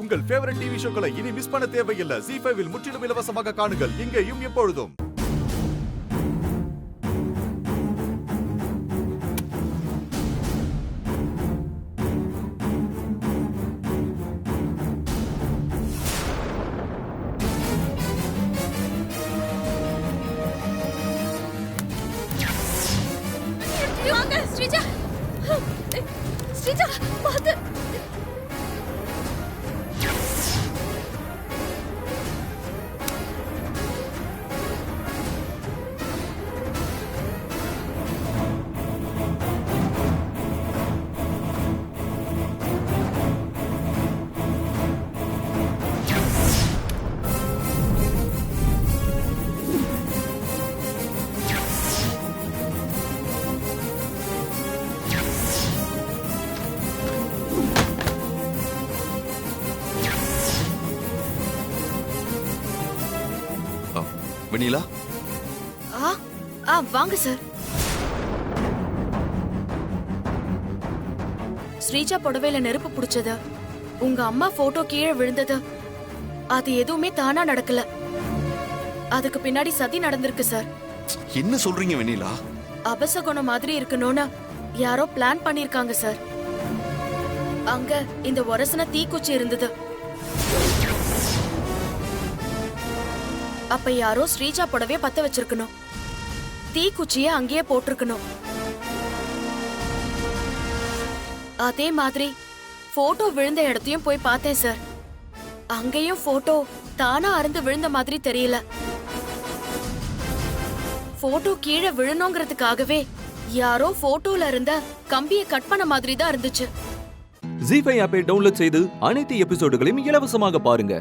உங்கள் favourite TV ஷோக்களை இனி miss பண்ண தேவையில்லை. ZEE5 இல் முற்றிலும் இலவசமாக காணுங்கள், இங்கேயும் எப்பொழுதும். ஸ்ரீஜா, ஸ்ரீஜா பாத்து. வெண்ணிலா, வாங்க சார். ஸ்ரீஜா புடவையில நெருப்பு புடிச்சது, உங்க அம்மா போட்டோ கீழே விழுந்தது, அது எதுவுமே தானா நடக்கல. அதுக்கு பின்னாடி சதி நடந்திருக்கு சார். என்ன சொல்றீங்க வெண்ணிலா? அபசகுணம் மாதிரி இருக்கணும்னு யாரோ பிளான் பண்ணிருக்காங்க சார். அங்க இந்த ஒரசன தீக்குச்சி இருந்தது. அப்ப யாரோ ஸ்ரீஜா புடவைய பத்த வச்சிருக்கணும், தீக்குச்சிய அங்கேயே போட்டிருக்கணும். அதே மாதிரி போட்டோ விழுந்த இடத்தையும் போய் பார்த்தேன் சார். அங்கேயும் போட்டோ தானா அருந்து விழுந்த மாதிரி தெரியல. போட்டோ கீழே விழணுங்கிறதுக்காகவே யாரோ போட்டோல இருந்த கம்பியை கட் பண்ண மாதிரி தான் இருந்துச்சு. ZEE5 ஆப்பை டவுன்லோட் செய்து அனைத்து எபிசோடுகளையும் இலவசமாக பாருங்க.